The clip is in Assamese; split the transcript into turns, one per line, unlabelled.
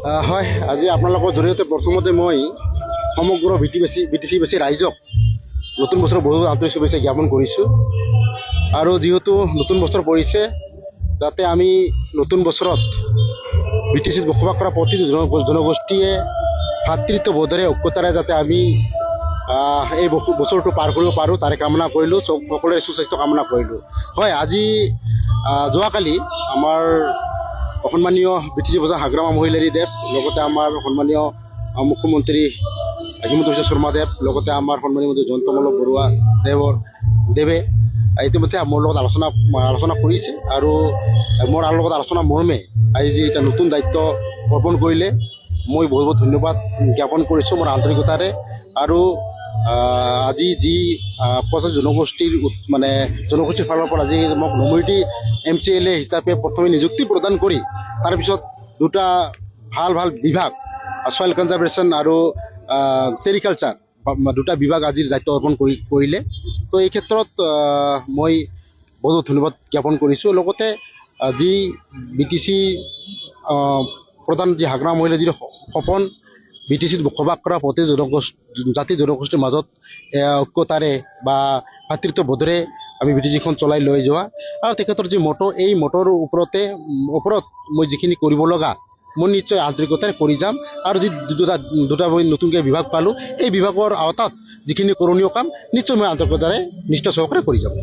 হয়, আজি আপোনালোকৰ জৰিয়তে প্ৰথমতে মই সমগ্ৰ বিটিচি ৰাইজক নতুন বছৰৰ বহু আন্তৰিক শুভেচ্ছা জ্ঞাপন কৰিছোঁ। আৰু যিহেতু নতুন বছৰ পৰিছে, যাতে আমি নতুন বছৰত বিটিচিত বসবাস কৰা প্ৰতিটো জনগোষ্ঠীয়ে ভাতৃত্ববোধেৰে ঐক্যতাৰে যাতে আমি এই বছৰটো পাৰ কৰিব পাৰোঁ তাৰে কামনা কৰিলোঁ। সকলোৰে সুস্বাস্থ্য কামনা কৰিলোঁ। হয়, আজি যোৱাকালি আমাৰ সন্মানীয় বিটিচি প্ৰধান হাগ্ৰামা মহিলাৰী দেৱ, লগতে আমাৰ সন্মানীয় মুখ্যমন্ত্ৰী হিমন্ত বিশ্ব শৰ্মা দেৱ, লগতে আমাৰ সন্মানীয় মন্ত্ৰী জয়ন্তমল্ল বৰুৱা দেৱে ইতিমধ্যে মোৰ লগত আলোচনা কৰিছে। আৰু মোৰ লগত আলোচনা মৰ্মে আজি যি এটা নতুন দায়িত্ব অৰ্পণ কৰিলে, মই বহুত বহুত ধন্যবাদ জ্ঞাপন কৰিছোঁ মোৰ আন্তৰিকতাৰে। আৰু আজি যি জনগোষ্ঠীৰ ফালৰ পৰা আজি মোক নমিনেটি MCLA হিচাপে প্ৰথমে নিযুক্তি প্ৰদান কৰি তাৰপিছত দুটা ভাল বিভাগ, ছইল কনজাৰ্ভেশ্যন আৰু চেৰিকালচাৰ, দুটা বিভাগ আজিৰ দায়িত্ব অৰ্পণ কৰিলে। তো এই ক্ষেত্ৰত মই বহুত ধন্যবাদ জ্ঞাপন কৰিছোঁ। লগতে যি বিটিচি প্ৰধান যি হাগ্ৰামা মহিলাৰ যিটো সপোন, বিটিচিত বসবাস কৰা প্ৰতি জাতি জনগোষ্ঠীৰ মাজত ঐক্যতাৰে বা ভাতৃত্ববোধেৰে আমি বিটিচিখন চলাই লৈ যোৱা, আৰু তেখেতৰ যি মটো, এই মটৰ ওপৰত মই যিখিনি কৰিব লগা মই নিশ্চয় আন্তৰিকতাৰে কৰি যাম। আৰু যি দুটা মই নতুনকৈ বিভাগ পালোঁ, এই বিভাগৰ আওতাত যিখিনি কৰণীয় কাম নিশ্চয় মই আন্তৰিকতাৰে নিষ্ঠা সহকাৰে কৰি যাম।